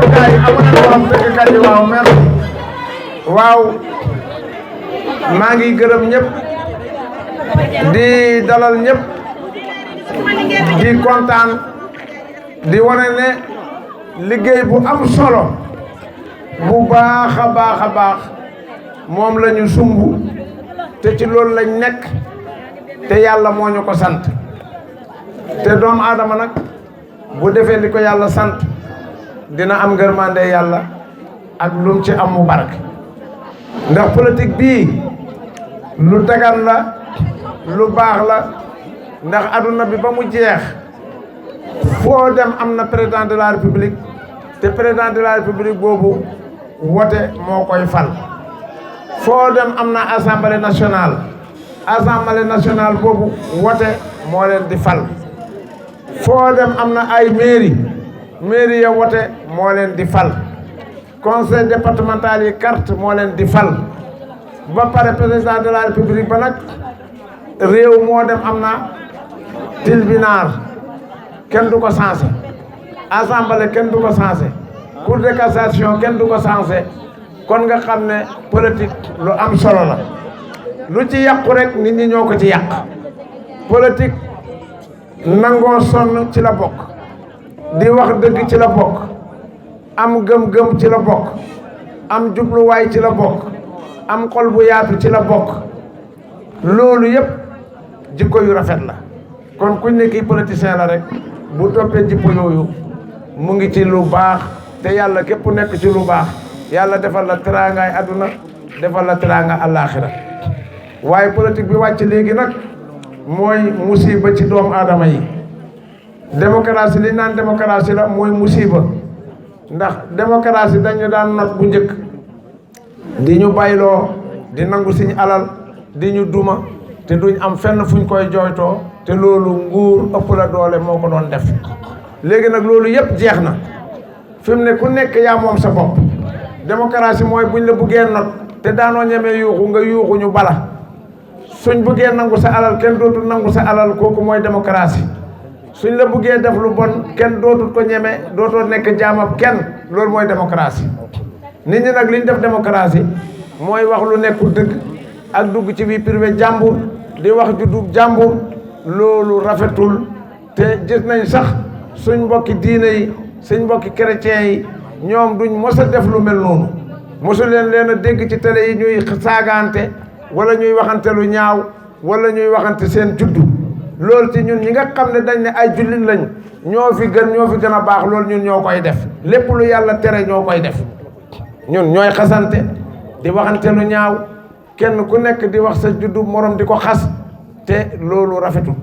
jërëjëf gars yi amoon na borom dëggkat yi waaw merci waaw maa ngi gërëm ñëpp di dalal ñëpp di kontaan di wane ne liggéey bu am solo bu baax a baax moom la ñu sumb te ci loolu lañ nekk te yàlla moo ñu ko sant te doomu aadama nag bu defee li ko yàlla sant dina am ngërmande yàlla ak lum ci am mu barke ndax politique bii lu dagan la lu baax la ndax aduna bi ba mu jeex foo dem am na président de la république te président de la république boobu wote moo koy fal foo dem am na assemblée nationale boobu wote moo leen di fal foo dem am na ay mairie ya wote moo leen di fal conseil départemental yi carte moo leen di fal ba pare président de la république ba nag réew moo dem am na tribunal kenn du ko sensé assemblée kenn du ko sensé cour de cassation kenn du ko sensé kon nga xam ne politique lu am solo la lu ci yàqu rek nit ñi ñoo ko ci yàq politique nangoo sonn ci la bokk di wax dëgg ci la bokk am gëm-gëm ci la bokk am jubluwaay ci la bokk am xol bu yaatu ci la bokk loolu yëpp jikko yu rafet la kon kuñ ne kii politicien la rek bu toppee jikko yooyu mu ngi ci lu baax te yàlla képp nekk ci lu baax yàlla defal la teraangaay àdduna defal la teraanga àllaaxira waaye politique bi wàcc léegi nag mooy musiba ci doomu aadama yi démocratie li naan démocratie la mooy musiba ndax démocratie dañu daan not bu njëkk di ñu bayloo di nangu suñu alal di ñu duma te duñ am fenn fuñ koy jooytoo te loolu nguur ëpp la doole moo ko doon def léegi nag loolu yëpp jeex na fi mu ne ku nekk yaa moom sa bopp démocratie mooy buñ la buggee not te daanoo ñemee yuuxu nga yuuxu ñu bala suñ buggee nangu sa alal kenn dootul nangu sa alal kooku mooy démocratie suñ la buggee def lu bon kenn dootul ko ñeme dootoo nekk jaamab kenn loolu mooy démocratie nit ñi nag li ñu def démocratie mooy wax lu nekkul dëgg ak dugg ci vie privée jàmbur di wax ju dugg jàmbur loolu rafetul te gis nañ sax suñ mbokki diine yi suñ mbokki chrétien yi ñoom duñ mos a def lu mel noonu mosu leen a dégg ci télé yi ñuy saagaante wala ñuy waxante lu ñaaw wala ñuy waxante seen juddu loolu ci ñun ñi nga xam ne dañ ne ay jullit lañ ñoo fi gën a baax loolu ñun ñoo koy def lépp lu yàlla tere ñoo koy def ñun ñooy xasante di waxante lu ñaaw kenn ku nekk di wax sa juddu morom di ko xas te loolu rafetul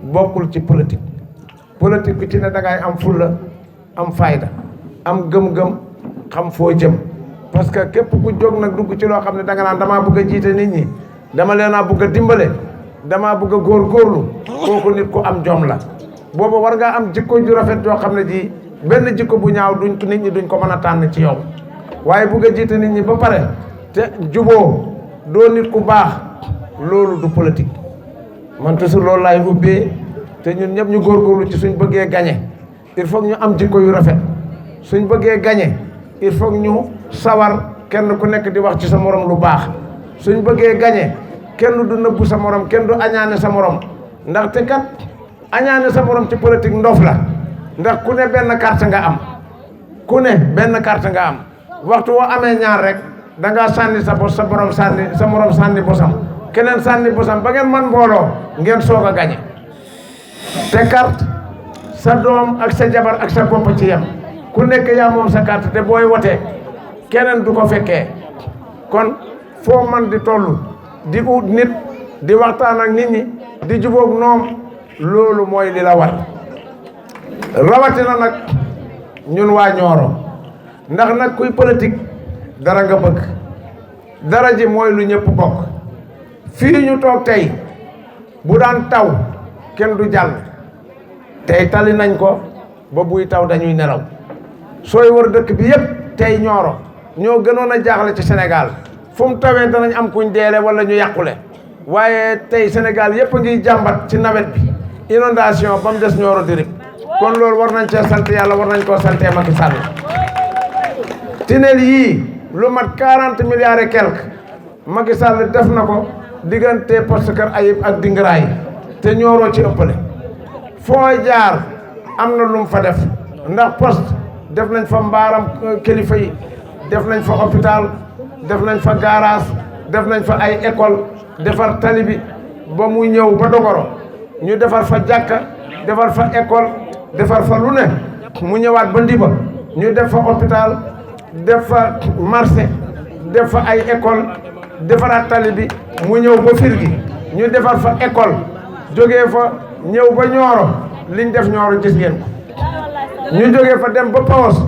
bokkul ci politique politique bi ci ne dangay am fulla am fayda am gëm-gëm xam foo jëm parce que képp ku jóg nag dugg ci loo xam ne danga naan damaa bëgg a jiite nit ñi dama leen a bëgg a dimbale damaa bëgg a góorgóorlu kooku nit ku am jom la boobu war ngaa am jikko ju rafet yoo xam ne ji benn jikko bu ñaaw duñ nit ñi duñ ko mën a tànn ci yow waaye bëgg a jiite nit ñi ba pare te juboo doo nit ku baax loolu du politique man toujours loolu laay ubbee te ñun ñëpp ñu góorgóorlu ci suñ bëggee gagné il faut ñu am jikko yu rafet suñ bëggee gagné il faut ñu sawar kenn ku nekk di wax ci sa morom lu baax suñ bëggee gagné kenn du nëbbu sa morom kenn du añaane sa morom ndaxte kat añaane sa morom ci politique ndof la ndax ku ne benn carte nga am ku ne benn carte nga am waxtu woo amee ñaar rek da ngaa sànni sa bos sa borom sànni sa morom sànni bosam keneen sànni bosam ba ngeen man mbooloo ngeen soog a gagné te carte sa doom ak sa jabar ak sa bopp ci yem ku nekk yaa moom sa carte te booy wotee keneen du ko fekkee kon foo man di toll di ut nit di waxtaan ak nit ñi di jubóog noom loolu mooy li la war rawatina nag ñun waa Nioro ndax nag kuy politique dara nga bëgg dara ji mooy lu ñëpp bokk fii ñu toog tey bu daan taw kenn du jàll tey tali nañ ko ba buy taw dañuy nelaw sooy wër dëkk bi yëpp tey Nioro ñoo gënoon a jaaxle ci Sénégal fu mu tawee danañ am kuñ deele wala ñu yàqule waaye tey Sénégal yëpp a ngi jàmbat ci nawet bi inondation ba mu des Nioro Dirib kon loolu war nañ cee sant yàlla war nañ koo santee Macky Sall tunnel yii lu mat 40 milliards et quelque Macky Sall def na ko diggante Poste Kër Ayib ak Dingaraay te Nioro ci ëppale foo jaar am na lu mu fa def ndax poste def nañ fa mbaaram kilifa yi def nañ fa hôpital def nañ fa garage def nañ fa ay école defar tali bi ba mu ñëw ba Dogoro ñu defar fa jàkka defar fa école defar fa lu ne mu ñëwaat ba Ndiba ñu def fa hôpital def fa marché def fa ay école defaraat tali bi mu ñëw ba Firgi ñu defar fa école jógee fa ñëw ba Nioro liñ def Nioro gis ngeen ko ñu jógee fa dem ba Pawos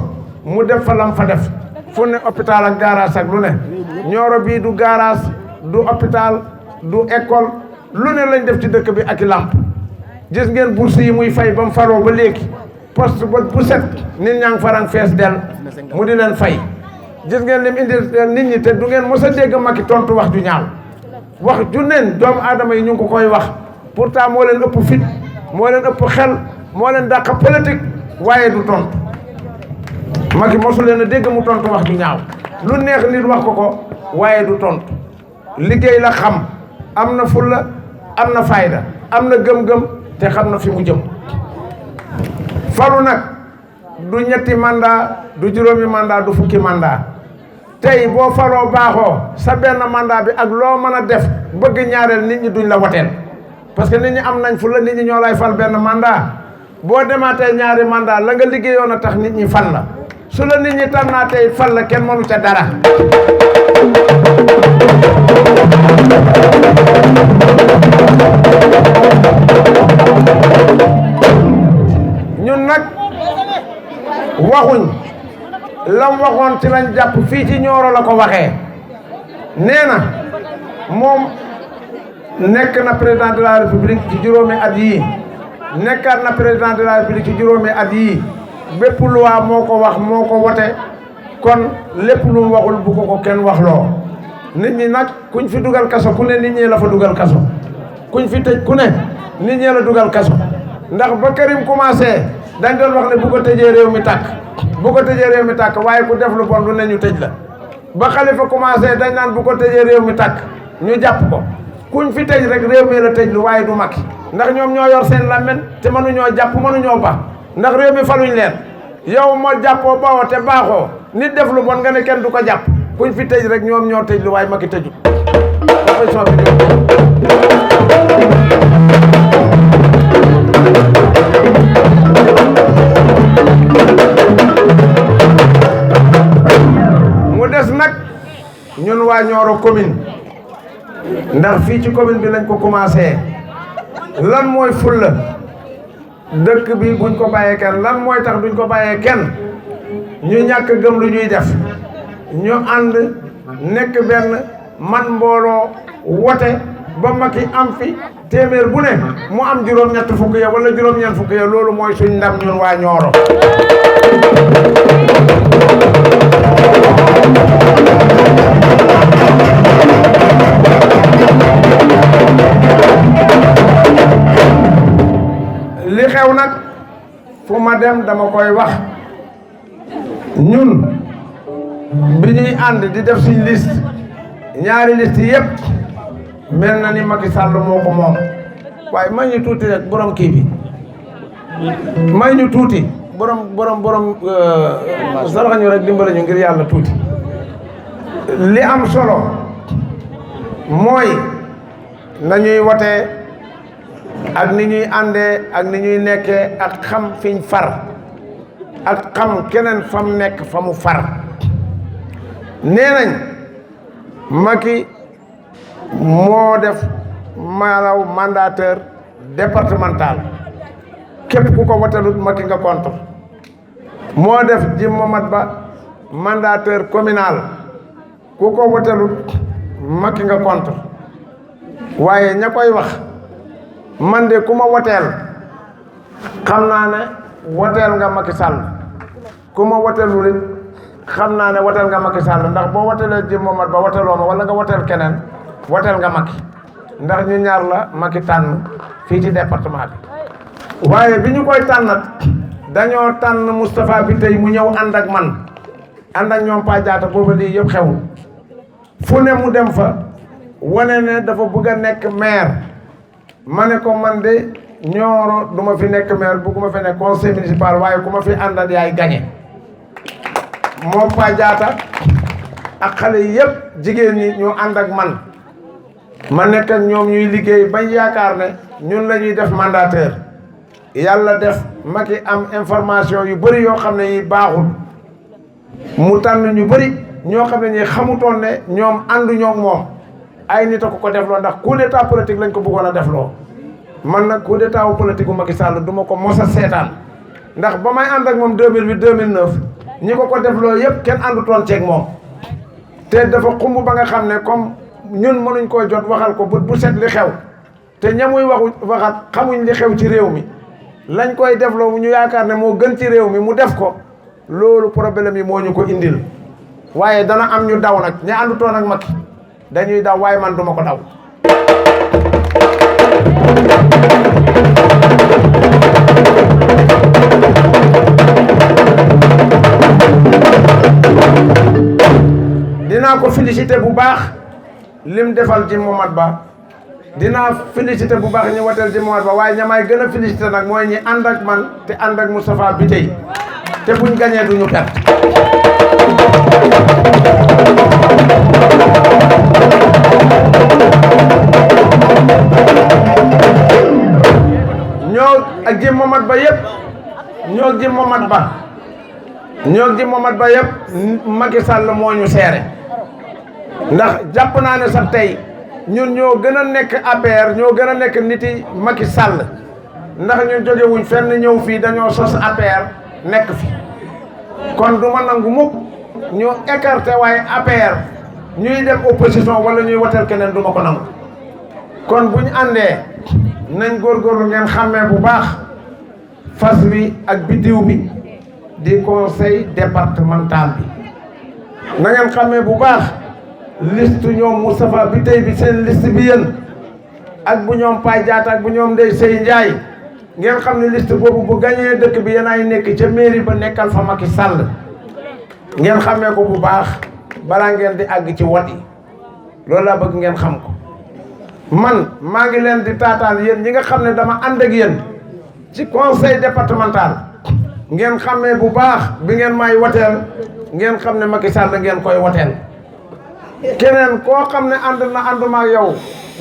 mu def fa lam fa def fu ne hôpital ak garage ak lu ne Nioro bii du garage du hôpital du école lu ne lañ def ci dëkk bi ak i làmp gis ngeen bourse yi muy fay ba mu faroo ba léegi poste ba bu set nit ñaa ngi farang fees del mu di leen fay gis ngeen lim indi nit ñi te du ngeen mos a dégg Macky tontu wax ju ñaaw wax ju neen doomu aadama yi ñu ngi ko koy wax pourtant moo leen ëpp fit moo leen ëpp xel moo leen dàq politique waaye du tontu Macky mosu leen a dégg mu tontu wax ju ñaaw lu neex nit wax ko ko waaye du tontu liggéey la xam am na fulla am na fayda am na gëm-gëm te xam na fi mu jëm falu nag du ñetti mandat du juróomi mandat du fukki mandat tey boo faloo baaxoo sa benn mandat bi ak loo mën a def bëgg ñaareel nit ñi duñ la woteel parce que nit ñi am nañ fulla nit ñi ñoo lay fal benn mandat boo demaatee ñaari mandat la nga liggéeyoon a tax nit ñi fal la su la nit ñi tànnaatee fal la kenn mënu ca dara ñun nag waxuñ lam waxoon ci lañ jàpp fii ci Nioro la ko waxee nee na moom nekk na président de la république ci juróomi at yii nekkaat na président de la république ci juróomi at yii bépp loi moo ko wax moo ko wote kon lépp lu mu waxul bu ko kenn waxloo nit ñi nag kuñ fi dugal kaso ku ne nit ñi la fa dugal kaso kuñ fi tëj ku ne nit ñi la dugal kaso ndax ba Karim commencé dañ doon wax ne bu ko tëjee réew mi tàkk bu ko tëjee réew mi tàkk waaye ku def lu bon lu ne ñu tëj la ba Khalifa commencé dañ naan bu ko tëjee réew mi tàkk ñu jàpp ko kuñ fi tëj rek réew mi la tëj lu waaye du Macky ndax ñoom ñoo yor seen lammen te mënuñoo jàpp mënuñoo ba ndax réew mi faluñ leen yow moo jàppoo bawoo te baaxoo nit def lu bon nga ne kenn du ko jàpp kuñ fi tëj rek ñoom ñoo tëj lu waaye Macky tëju mu des nag ñun waa Nioro commune ndax fii ci commune bi lañ ko commencé lan mooy fulla dëkk bi buñ ko bàyyee kenn lan mooy tax duñ ko bàyyee kenn ñu ñàkk gëm lu ñuy def ñu ànd nekk benn man mbooloo wote ba Macky am fi téeméer bu ne mu am juróom-ñett fukk ya wala juróom-ñeent fukk ya loolu mooy suñ ndam ñun waa Nioro li xew nag fu ma dem dama koy wax ñun bi ñuy ànd di def suñ liste ñaari liste yëpp mel na ni Macky Sall moo ko moom waaye may ñu tuuti rek borom kii bi may ñu tuuti borom saraxa ñu rek dimbale ñu ngir yàlla tuuti li am solo mooy nañuy wotee ak ni ñuy àndee ak ni ñuy nekkee ak xam fiñ far ak xam keneen fam nekk fa mu far nee nañ Macky moo def maanaam mandataire départemental képp ku ko wotelut Macky nga contre moo def Jim Mamad Ba mandataire communal ku ko wotelut Macky nga contre waaye ña koy wax man de ku ma woteel xam naa ne woteel nga Macky Sall ku ma woteelul it xam naa ne woteel nga Macky Sall ndax boo woteelee Jim Mamad Ba woteeloo ma wala nga woteel keneen woteel nga Macky ndax ñu ñaar la Macky tànn fii ci département bi waaye bi ñu koy tànnat dañoo tànn Moustapha bi tey mu ñëw ànd ak man ànd ak ñoom Pa Diatta booba lii yëpp xewul fu ne mu dem fa wane ne dafa bëgg a nekk maire ma ne ko man de Nioro du ma fi nekk maire bëgguma fi nekk conseil municipal waaye ku ma fi àndal yaay gañe moom Pa Diatta ak xale yëpp jigéen ñi ñu ànd ak man ma nekk ak ñoom ñuy liggéey bañ yaakaar ne ñun la ñuy def mandataire yàlla def Macky am information yu bëri yoo xam ne yi baaxul mu tànn ñu bëri ñoo xam ne ñi xamutoon ne ñoom ànduñoo ak moom ay nit a ko defloo ndax coup d'état politique lañ ko bëggoon a defloo man nag coup d'état politique bu Macky Sall du ma ko mos a seetaan ndax ba may ànd ak moom 2008 2009 ñi ko defloo yëpp kenn àndutoon ceeg moom te dafa xumb ba nga xam ne comme ñun mënuñ koo jot waxal ko bu set li xew te ñamuy waxat xamuñ li xew ci réew mi lañ koy defloo ñu yaakaar ne moo gën ci réew mi mu def ko loolu problème yi moo ñu ko indil waaye dana am ñu daw nag ñi àndutoon ak Macky dañuy daw waaye man duma ko daw dinaa ko félicité bu baax lim defal ci Momad Ba dinaa félicité bu baax ñi wateel ci Momad Ba waaye ñamay gën a félicité nag mooy ñi ànd ak man te ànd ak Moustapha Bitèye te buñ gañee duñu perte ñoo ak ji Momad Ba yëpp ñoo ji Momad Ba ñoo ji Momad Ba yëpp Macky Sall moo ñu seere ndax jàpp naa ne sax tey ñun ñoo gën a nekk APR ñoo gën a nekk niti Macky Sall ndax ñun jógewuñ fenn ñëw fii dañoo sos APR nekk fi kon du ma nangu mukk ñu écarté waaye APR ñuy dem opposition wala ñuy woteel keneen du ma ko nangu kon bu ñu àndee nañ góorgóorlu ngeen xàmmee bu baax fas wi ak biddiw bi di conseil départemental bi na ngeen xàmmee bu baax liste ñoom Moustapha Bitèye bi seen liste bi yéen ak bu ñoom Pa Diatta ak bu ñoom Ndeye Sey Ndiaye ngeen xam ne liste boobu bu gañee dëkk bi yéen ay nekk ca mairie ba nekkal fa Macky Sall ngeen xamee ko bu baax balaa ngeen di àgg ci wot yi loolu laa bëgg ngeen xam ko man maa ngi leen di taataan yéen ñi nga xam ne dama ànd ak yéen ci conseil départemental ngeen xamee bu baax bi ngeen may woteel ngeen xam ne Macky Sall ngeen koy woteel keneen koo xam ne ànd na ànduma ak yow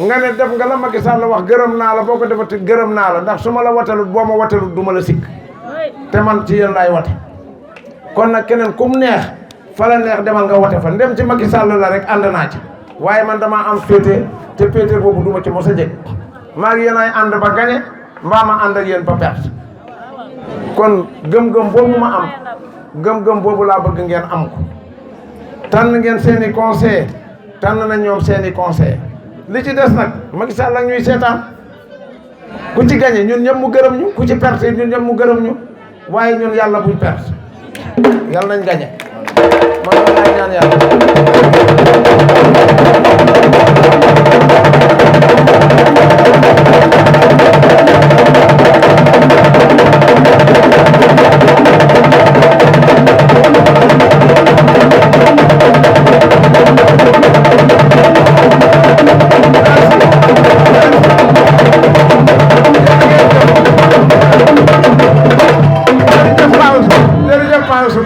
nga ne def nga la Macky Sall wax gërëm naa la boo ko defati gërëm naa la ndax su ma la woteelut boo ma woteelut du ma la sikk te man ci yéen laay wote kon nag keneen kum neex fa la neex demal nga wote fa ndem ci Macky Sall la rek ànd naa ci waaye man damaa am féete te féete boobu du ma ci mos a jég maa ngi yéen ay ànd ba gañe mbaa ma ànd ak yéen ba perte kon gëm-gëm boobu ma am gëm-gëm boobu laa bëgg ngeen am ko tànn ngeen seeni conseil tànn na ñoom seeni conseil li ci des nag Macky Sall ak ñuy seetaan ku ci gañe ñun ñëpp mu gërëm ñu ku ci perte ñun ñëpp mu gërëm ñu waaye ñun yàlla buñ perte yàlla nañ gañe man loolu laay ñaan yàlla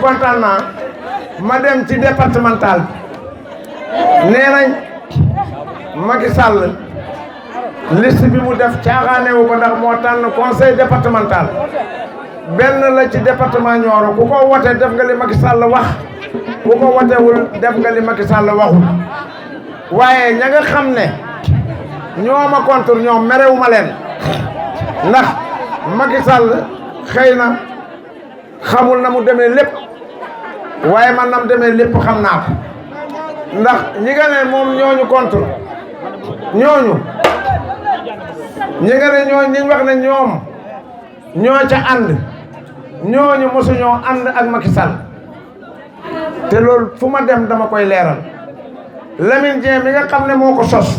kontaan naa ma dem ci départemental bi nee nañ Macky Sall liste bi mu def caaxaanewu ko ndax moo tànn conseil départemental benn la ci département Nioro ku ko wote def nga li Macky Sall wax ku ko wotewul def nga li Macky Sall waxul waaye ña nga xam ne ñoo ma contre ñoom merewuma leen ndax Macky Sall xëy na xamul na mu demee lépp waaye man nam demee lépp xam naa ko ndax ñi nga ne moom ñooñu contre ñooñu ñi nga ne ñi wax ne ñoom ñoo ca ànd ñooñu mosuñoo ànd ak Macky Sall te loolu fu ma dem dama koy leeral Lamine Dieng mi nga xam ne moo ko sos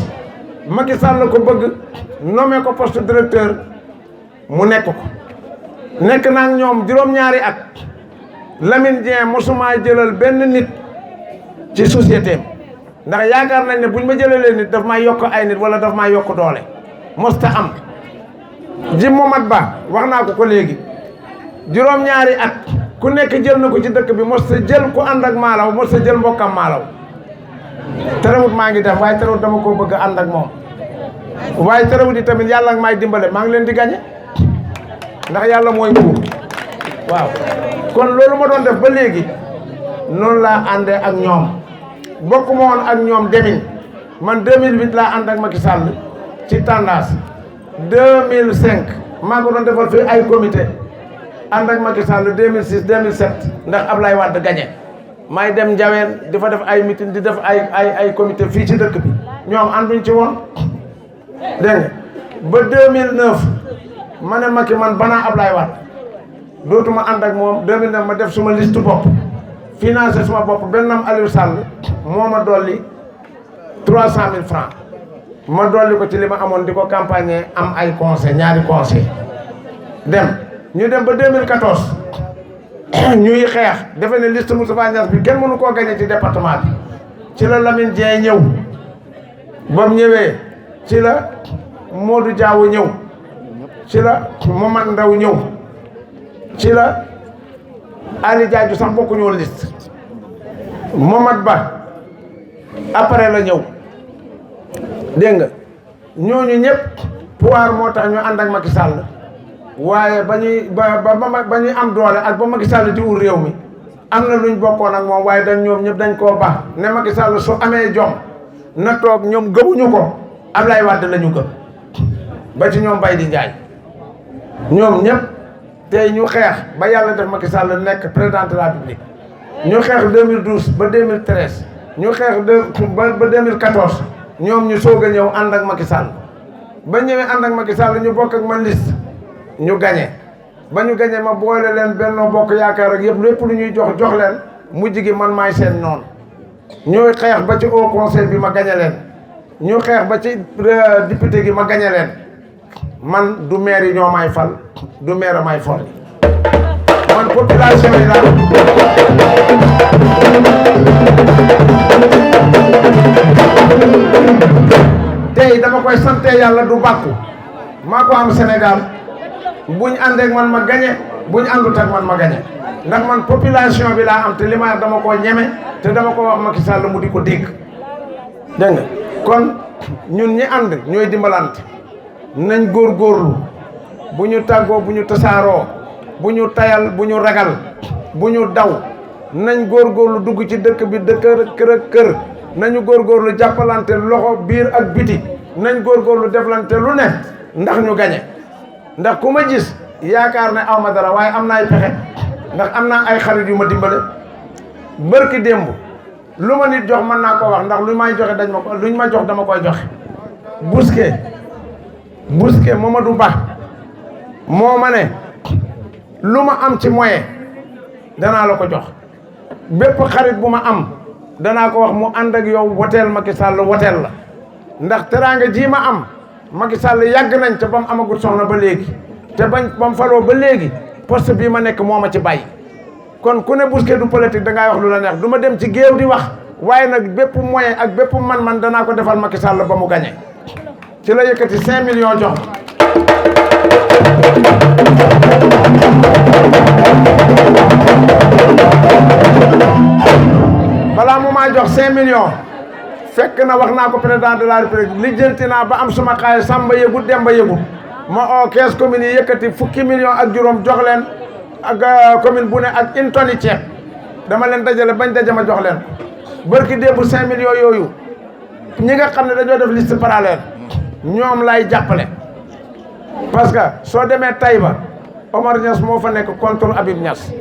Macky Sall ko bëgg nommé ko poste directeur mu nekk ko nekk naa ñoom juróom-ñaari at Lamine Dieng mosuma jëlal benn nit ci société am ndax yaakaar nañ ne buñ ma jëlalee nit daf may yokk ay nit wala daf may yokk doole mosta am. Jim Momat Ba wax naa ko léegi juróom-ñaari at ku nekk jël na ko ci dëkk bi mosta jël ku ànd ak maalaw mosta jël mbokkam maalaw terewut maa ngi def waaye terewut dama ko bëgg a ànd ak moom waaye terewut yi tamit yàlla ak may dimbale maa ngi leen di gañe ndax yàlla mooy buur waaw kon loolu ma doon def ba léegi noonu laa àndee ak ñoom bokk ma woon ak ñoom demin man 2008 laa ànd ak Macky Sall ci tendance 2005 maa ko doon defal fii ay comité ànd ak Macky Sall 2006 2007 ndax Ablaye Wade gagné may dem Njaween di fa def ay meeting di def ay comité fii ci dëkk bi ñoom ànduñ ci woon dégg nga ba 2009 ma ne Macky man banaa Ablaye Wade dootuma ànd ak moom 2009 ma def suma liste bopp financé suma bopp bennam Aliou Sall moo ma dolli 300 000 francs ma dolli ko ci li ma amoon di ko campagne am ay conseil ñaari conseil dem ñu dem ba 2014 ñuy xeex defe ne liste Moustapha Niasse bi kenn mënu koo gagné ci département bi ci la Lamine Dieng ñëw ba mu ñëwee ci la Modou Diaw ñëw ci la Momad Ndaw ñëw ci la Ali Diadio sax bokkuñu woon liste Momad Ba après la ñëw dégg nga ñooñu ñëpp pouvoir moo tax ñu ànd ak Macky Sall waaye ba ñuy am doole ak ba Macky Sall di wut réew mi am na luñ bokkoon ak moom waaye dañ ñoom ñëpp dañ koo baax ne Macky Sall su amee jom na toog ñoom gëmuñu ko Ablaye Wade la ñu gëm ba ci ñoom Baye di Ndiaye ñoom ñëpp tey ñu xeex ba yàlla def Macky Sall nekk président de la République ñu xeex 2012 ba 2013 ñu xeex ba 2014 ñoom ñu soog a ñëw ànd ak Macky Sall ba ñëwee ànd ak Macky Sall ñu bokk ak man liste ñu gagné ba ñu gagné ma boole leen Benno Bokk Yaakaar ak yëpp lépp lu ñuy jox leen mujj gi man maay seen noonu ñuy xeex ba ci Haut Conseil bi ma gagné leen ñu xeex ba ci député gi ma gagné leen man du maire yi ñoo may fal du maire may fol man population yi la tey dama koy sante yàlla du bàkku maa ko am Sénégal buñ ànd ak man ma gagné buñ àndut ak man ma gagné ndax man population bi laa am te li ma dama koo ñeme te dama ko wax Macky Sall mu di ko dégg dégg nga kon ñun ñi ànd ñooy dimbalante nañ góorgóorlu bu ñu tàggoo bu ñu tasaaroo bu ñu tayal bu ñu ragal bu ñu daw nañ góorgóorlu dugg ci dëkk bi dëkk kër ak kër nañu góorgóorlu jàppalante loxo biir ak biti nañ góorgóorlu deflante lu ne ndax ñu gañe ndax ku ma gis yaakaar ne aw ma dara waaye am na ay pexe ndax am naa ay xarit yu ma dimbale bërki démb lu ma nit jox mën naa ko wax ndax lu may joxe dañ ma ko luñ ma jox dama koy joxe Bousquet Mamadou Ba moo ma ne lu ma am ci moyen danaa la ko jox bépp xarit bu ma am danaa ko wax mu ànd ak yow woteel Macky Sall woteel la ndax teraanga ji ma am Macky Sall yàgg nañ te ba mu amagut soxna ba léegi te ba mu faloo ba léegi poste bii ma nekk moo ma ci bàyyi kon ku ne Bousquet du politique da ngay wax lu la neex du ma dem ci géew di wax waaye nag bépp moyen ak bépp man-man danaa ko defal Macky Sall ba mu gagné ci la yëkkati 5 millions jox balaa mu maa jox 5 millions fekk na wax naa ko président de la République lijjanti naa ba am suma xaalis Samba yëgut Demba yëgut ma oo 15 communes yi yëkkati fukki millions ak juróom jox leen ak commune bu ne ak une tonne ceeb dama leen dajale bañ daje ma jox leen barki démb 5 millions yooyu ñi nga xam ne dañoo def liste parallèle ñoom lay jàppale parce que soo demee Taïba Omar Niass moo fa nekk contre Habib Niass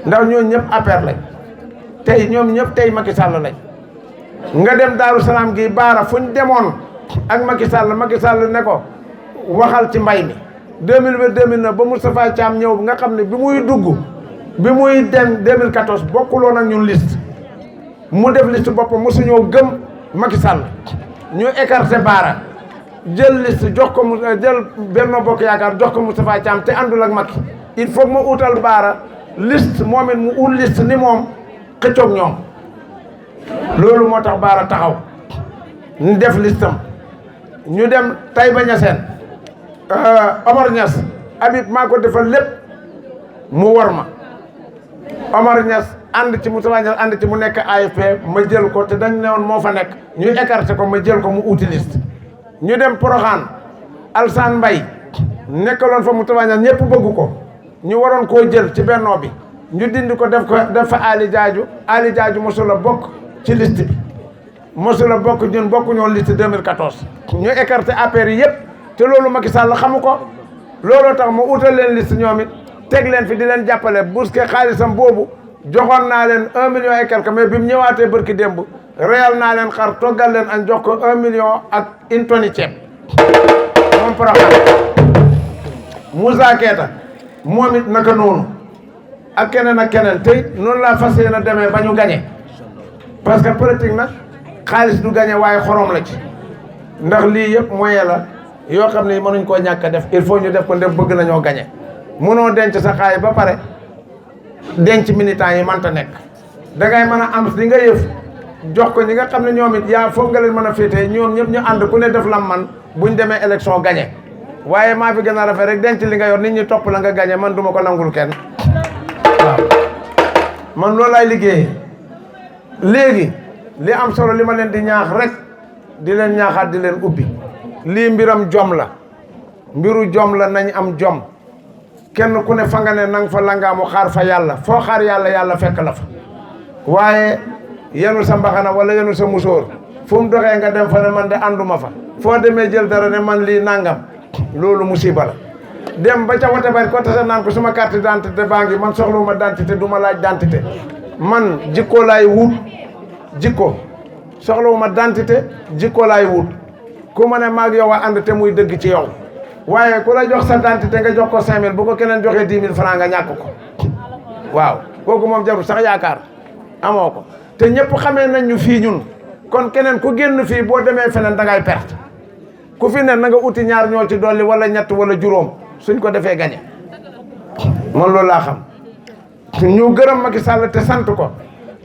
ndax ñooñu ñëpp APR lañ tey ñoom ñëpp tey Macky Sall lañ nga dem Daaru Salaam gi baara fu ñu demoon ak Macky Sall ne ko waxal ci mbay mi 2008 2009 ba Moustapha Thiam ñëw nga xam ne bi muy dugg bi muy dem 2014 bokkuloon ak ñun liste mu def liste boppam mosuñoo gëm Macky Sall ñu écarté baara jël liste jox ko mu jël Benno Bokk Yaakaar jox ko Moustapha Thiam te àndul ak Macky il faut ma utal baara liste moom it mu ul liste ni moom xëccoog ñoom loolu moo tax Bara taxaw ñu def listam ñu dem Taïba Niassène Omar Niass Habib maa ko defal lépp mu war ma Omar Niass ànd ci Moustapha Niass ànd ci mu nekk AFP ma jël ko te dañ ne woon moo fa nekk ñu écarté ko ma jël ko mu uti liste ñu dem Porokhane Alsane Mbaye nekkaloon fa Moustapha Niass ñëpp bëgg ko ñu waroon koo jël ci bennoo bi ñu dindi ko def fa Ali Diadio mosul a bokk ci liste bi mosul a bokk ñun bokku ñoon liste 2014 ñu écarté APR yi yëpp te loolu Macky Sall xamu ko looloo tax ma utal leen liste ñoom it teg leen fi di leen jàppale bourse xaalisam boobu joxoon naa leen 1 million et quelque mais bi mu ñëwaatee bërki démb réyal naa leen xar toggal leen añ jox ko 1 million ak une tonne ceeb moom Porokhane Moussa Keita moom it naka noonu ak keneen tey noonu laa fas yéene demee ba ñu gagné parce que politique nag xaalis du gagné waaye xorom la ci ndax lii yëpp moyen la yoo xam ne mënuñ koo ñàkk a def il faut ñu def ko ndef bëgg nañoo gagné mënoo denc sa xaay ba pare denc militants yi mënta nekk da ngay mën a am li nga yëf jox ko ñi nga xam ne ñoom it yaa foog nga leen mën a féetee ñoom ñëpp ñu ànd ku ne def lam man buñ demee élection gagné waaye maa fi gën a rafet rek denc li nga yor nit ñi topp la nga gagné man duma ko nangul kenn waaw man loolu laay liggéeyee léegi li am solo li ma leen di ñaax rek di leen ñaaxaat di leen ubbi lii mbiram jom la mbiru jom la nañ am jom kenn ku ne fa nga ne nang fa langaamu xaar fa yàlla foo xaar yàlla yàlla fekk la fa waaye yenu sa mbaxana wala yenu sa musóor fu mu doxee nga dem fa ne man de ànduma fa foo demee jël dara ne man lii nangam loolu musiba la dem ba ca wote bari ko tase naan ko suma carte d'identité baa ngi man soxlawuma d'identité du ma laaj d'identité man jikko laay wut jikko soxlawuma d'identité jikko laay wut ku ma ne maag yow a ànd te muy dëgg ci yow waaye ku la jox sa d'identité nga jox ko 5000 bu ko keneen joxee 10 000 francs nga ñàkk ko waaw kooku moom jarul sax yaakaar amoo ko te ñëpp xamee nañ ñu fii ñun kon keneen ku génn fii boo demee feneen da ngay perte ku fi ne na nga uti ñaar ñoo ci dolli wala ñett wala juróom suñ ko defee gañe man loolu laa xam ñu gërëm Macky Sall te sant ko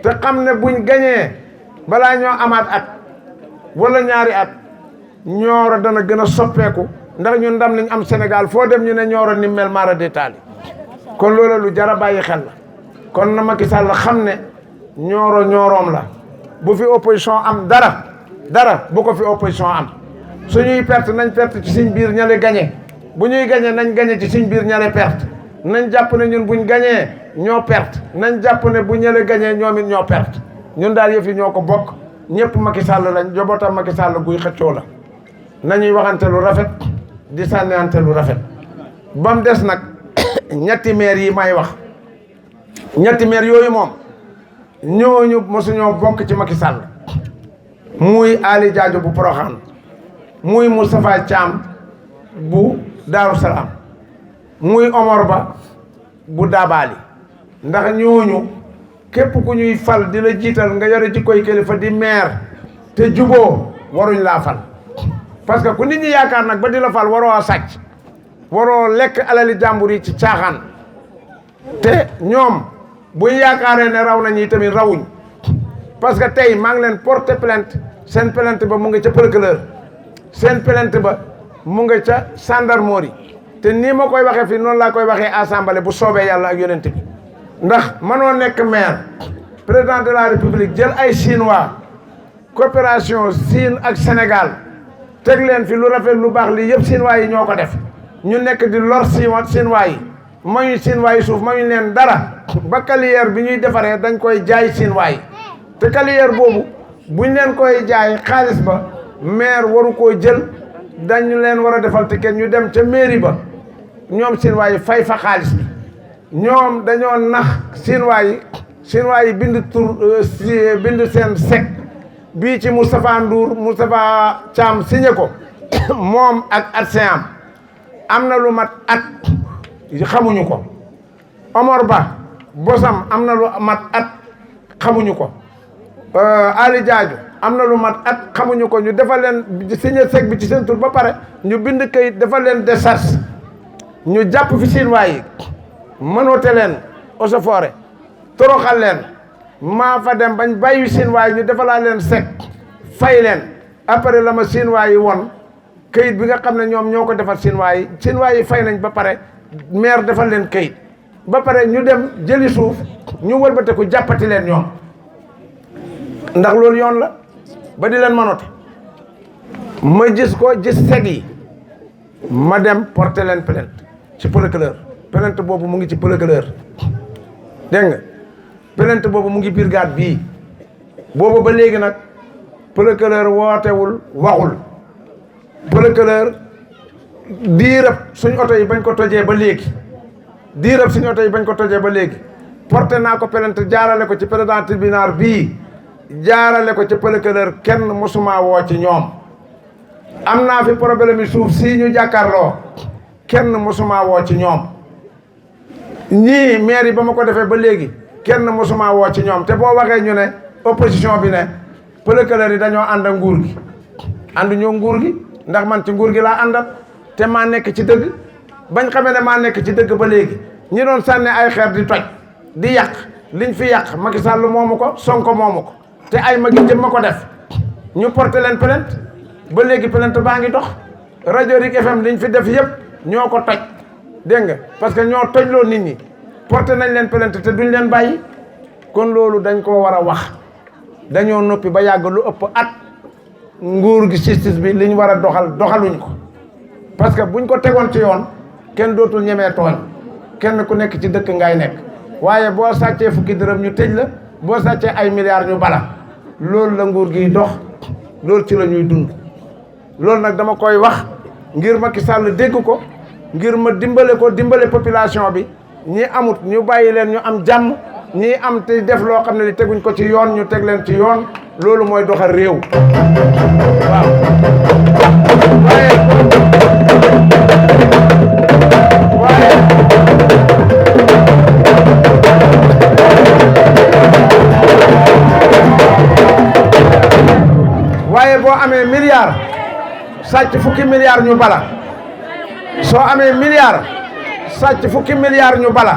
te xam ne buñ gañee balaa ñoo amaat at wala ñaari at Nioro dana gën a soppeeku ndax ñun ndam liñ am Sénégal foo dem ñu ne Nioro ni mel mara détaali kon loolu lu jar a bàyyi xel la kon na Macky Sall xam ne Nioro Nioroom la bu fi opposition am dara bu ko fi opposition am suñuy perte nañ perte ci suñ biir ñale gañe bu ñuy gañe nañ gañe ci suñ biir ñale perte nañ jàpp ne ñun buñ gañee ñoo perte nañ jàpp ne bu ñale gañee ñoom it ñoo perte ñun daal yëf yi ñoo ko bokk ñëpp Macky Sall lañ jobootam Macky Sall guy xëccoo la nañuy waxante lu rafet di sànnante lu rafet ba mu des nag ñetti maire yi may wax ñetti maire yooyu moom ñooñu mosuñoo bokk ci Macky Sall muy Ali Diadio bu Porokhane muy Moustapha Thiam bu Daaru Salaam muy Omar Ba bu Dabali ndax ñooñu képp ku ñuy fal di la jiital nga yore jikkoy kilifa di maire te juboo waruñ laa fal parce que ku nit ñi yaakaar nag ba di la fal waroo a sàcc waroo lekk alali jàmbur yi ci caaxaan te ñoom buñ yaakaaree ne raw nañu tamit rawuñ parce que tey maa ngi leen porter plainte seen plainte ba mu nga ca procureur seen plainte ba mu nga ca gendarmerie te nii ma koy waxee fii noonu laa koy waxee assemblée bu soobee yàlla ak yonent bi ndax mënoo nekk maire président de la république jël ay chinois coopération Chine ak Sénégal teg leen fi lu rafet lu baax lii yëpp chinois yi ñoo ko def ñu nekk di lor chinois yi mayuñ chinois yi suuf mayuñ leen dara ba carrière bi ñuy defaree dañ koy jaay chinois yi te carrière boobu buñ leen koy jaay xaalis ba maire waru koo jël dañu leen war a defal ticket ñu dem ca mairie ba ñoom chinois yi fay fa xaalis bi ñoom dañoo nax chinois yi bind tur bind seen chèque bii ci Moustapha Ndour Moustapha Thiam signé ko moom ak ATSEAM am na lu mat at xamuñu ko Omar Ba bosam am na lu mat at xamuñu ko Ali Diadio am na lu mat at xamuñu ko ñu defal leen signé chèque bi ci seen tur ba pare ñu bind kayit defal leen décharge ñu jàpp fi chinois yi mënoote leen eaux et forêts toroxal leen maa fa dem bañ bàyyi chinois yi ñu defalaa leen sec fay leen après la ma chinois yi won këyit bi nga xam ne ñoom ñoo ko defal chinois yi fay nañ ba pare maire defal leen këyit ba pare ñu dem jëli suuf ñu wëlbate ko jàppati leen ñoom ndax loolu yoon la ba di leen manote ma gis ko gis seg yi ma dem porter leen plainte ci procureur plainte boobu mu ngi ci procureur dégg nga plainte boobu mu ngi brigade bii boobu ba léegi nag procureur wootewul waxul procureur diirab suñ oto yi bañ ko tojee ba léegi porté naa ko plainte jaarale ko ci président tribunal bii jaarale ko ci procureur kenn mosuma woo ci ñoom am naa fi problème yi suuf si ñu jàkkaarloo kenn mosuma woo ci ñoom ñii maire yi ba ma ko defee ba léegi kenn mosuma woo ci ñoom te boo waxee ñu ne opposition bi ne procureur yi dañoo ànd ak nguur gi ànd ñoo nguur gi ndax man ci nguur gi laa àndal te maa nekk ci dëgg bañ xamee ne maa nekk ci dëgg ba léegi ñi doon sànni ay xeer di toj di yàq liñ fi yàq Macky Sall moomu ko Sonko moomu ko te ay magi jëm ma ko def ñu porté leen plainte ba léegi plainte baa ngi dox rajo Rik FM liñ fi def yëpp ñoo ko toj dégg nga parce que ñoo tojloo nit ñi porté nañ leen plainte te duñ leen bàyyi kon loolu dañ koo war a wax dañoo noppi ba yàgg lu ëpp at nguur gi justice bi liñ war a doxal doxaluñ ko parce que buñ ko tegoon ci yoon kenn dootul ñemee tooñ kenn ku nekk ci dëkk ngay nekk waaye boo sàccee fukki dërëm ñu tëj la boo sàccee ay milliards ñu bala loolu la nguur gi dox loolu ci la ñuy dund loolu nag dama koy wax ngir Macky Sall dégg ko ngir ma dimbale population bi ñi amut ñu bàyyi leen ñu am jàmm ñi am te def loo xam ne li teguñ ko ci yoon ñu teg leen ci yoon loolu mooy doxal réew waaw waaye boo amee milliard sàcc fukki milliards ñu bala soo amee milliard sàcc fukki milliards ñu bala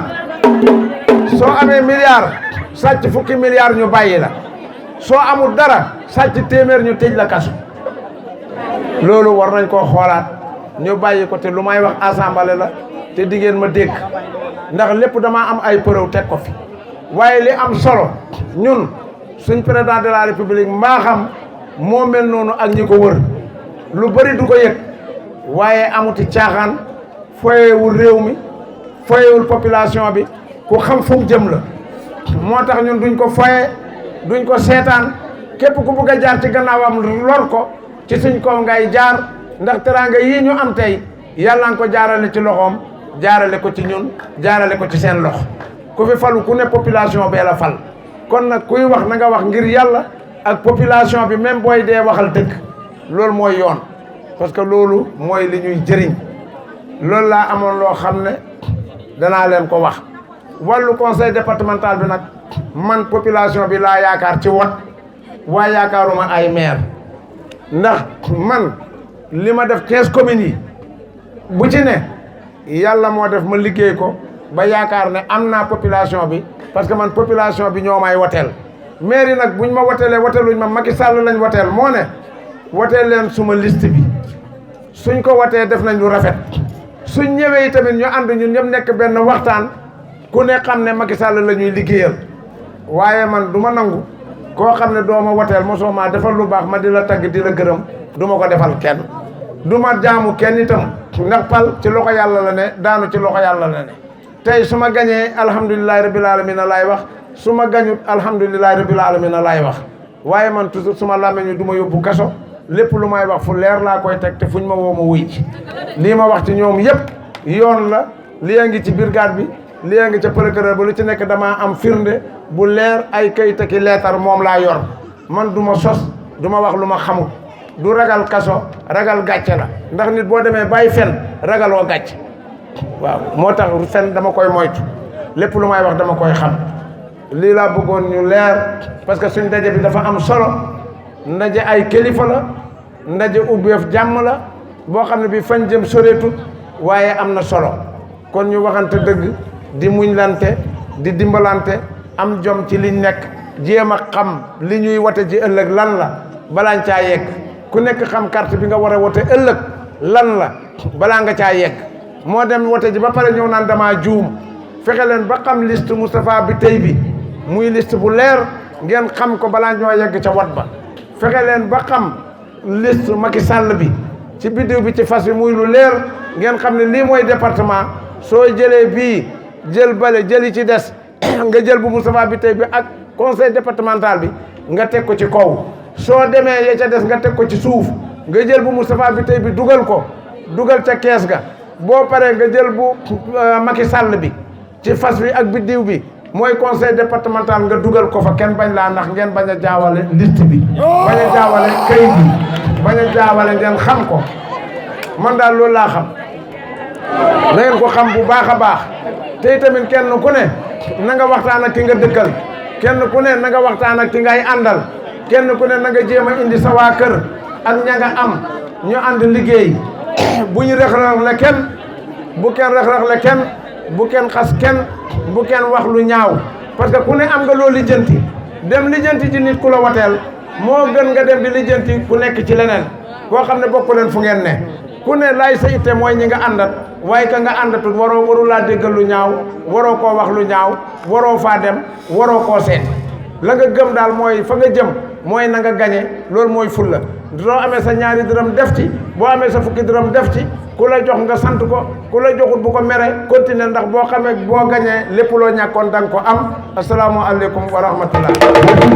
soo amee milliard sàcc fukki milliards ñu bàyyi la soo amul dara sàcc téeméer ñu tëj la kaso loolu war nañ koo xoolaat ñu bàyyi ko te lu may wax assemblée la te diggéen ma dégg ndax lépp damaa am ay preuve teg ko fi waaye li am solo ñun suñ président de la république mbaa xam moo mel noonu ak ñi ko wër lu bëri du ko yëg waaye amuti caaxaan foyewul réew mi foyewul population bi ku xam fu mu jëm la moo tax ñun duñ ko foye duñ ko seetaan képp ku bugg a jaar ci gannaawam lor ko ci suñ kaw ngay jaar ndax teraanga yii ñu am tey yàlla nga ko jaarale ci loxoom jaarale ko ci ñun jaarale ko ci seen loxo ku fi falu ku ne population bee la fal kon nag kuy wax na nga wax ngir yàlla ak population bi même booy dee waxal dëgg loolu mooy yoon parce que loolu mooy li ñuy jëriñ loolu laa amoon loo xam ne danaa leen ko wax wàllu conseil départemental bi nag man population bi laa yaakaar ci wot waaye yaakaaruma ay maire ndax man li ma def 15 communes yi bu ci ne yàlla moo def ma liggéey ko ba yaakaar ne am naa population bi parce que man population bi ñoo may woteel maire yi nag buñ ma woteelee woteeluñ ma Macky Sall lañ woteel moo ne woteel leen suma liste bi suñ ko wotee def nañ lu rafet suñ ñëwee tamit ñu ànd ñun ñëpp nekk benn waxtaan ku ne xam ne Macky Sall la ñuy liggéeyal waaye man du ma nangu koo xam ne doo ma woteel mosoo maa defal lu baax ma di la tagg di la gërëm du ma ko defal kenn du ma jaamu kenn itam ndax pal ci loxo yàlla la ne daanu ci loxo yàlla la ne tey su ma gañee alhamdulilahi rabbil alamina laay wax su ma gañut alhamdulilahi rabbil alamina laay wax waaye man toujours su ma làmmeñu du ma yóbbu kaso lépp lu may wax fu leer laa koy teg te fuñ ma woo ma wuy ci lii ma wax ci ñoom yëpp yoon la lii a ngi ci brigade bi lii a ngi ca procureur ba lu ci nekk damaa am firnde bu leer ay kayit ak i leetar moom laa yor man du ma sos du ma wax lu ma xamul du ragal kaso ragal gàcce la ndax nit boo demee bàyyi fen ragaloo gàcce waaw moo tax fen dama koy moytu lépp lu may wax dama koy xam lii laa bëggoon ñu leer parce que suñ ndaje bi dafa am solo ndaje ay kilifa la ndaje ubbeef jàmm la boo xam ne bi fañ jëm soreetut waaye am na solo kon ñu waxante dëgg di muñ lante di dimbalante am jom ci liñ nekk jéem a xam li ñuy wote ji ëllëg lan la balaañ caa yegg ku nekk xam carte bi nga war a wote ëllëg lan la balaa nga caa yegg moo dem wote ji ba pare ñëw naan dama juum fexe leen ba xam liste Moustapha bi tey bi muy liste bu leer ngeen xam ko balaa ñoo yegg ca wat ba fexe leen ba xam liste Macky Sall bi ci biddiw bi ci fas bi muy lu leer ngeen xam ne lii mooy département soo jëlee bii jël bale jëli ci des nga jël bu Moustapha bi tey bi ak conseil départemental bi nga teg ko ci kaw soo demee ya ca des nga teg ko ci suuf nga jël bu Moustapha bi tey bi dugal ca kees ga boo paree nga jël bu Macky Sall bi ci fas bi ak biddiw bi mooy conseil départemental nga dugal ko fa kenn bañ laa ndax ngeen bañ a jaawale liste bi bañ a jaawale kayit bi bañ a jaawale ngeen xam ko man daal loolu laa xam na ngeen ko xam bu baax a baax te tamit kenn ku ne na nga waxtaan ak ki nga dëkkal kenn ku ne na nga waxtaan ak ki ngay àndal kenn ku ne na nga jéem a indi sa waa kër ak ña nga am ñu ànd liggéey bu ñu rëx-rëxle kenn bu kenn rëx-rëxle kenn bu kenn xas kenn bu kenn wax lu ñaaw parce que ku ne am nga loo lijjanti dem lijjanti ci nit ku la wateel moo gën nga dem di lijjanti ku nekk ci leneen koo xam ne bokku leen fu ngeen ne ku ne lay sa itte mooy ñi nga àndat waaye ka nga àndatul waru laa déggal lu ñaaw waroo koo wax lu ñaaw waroo faa dem waroo koo seet la nga gëm daal mooy fa nga jëm mooy na nga gañe loolu mooy fulla soo amee sa ñaari dërëm def ci boo amee sa fukki dërëm def ci ku la jox nga sant ko ku la joxut bu ko mere continuer ndax boo xamee boo gañee lépp loo ñàkkoon da nga ko am asalaamaaleykum wa rahmatullah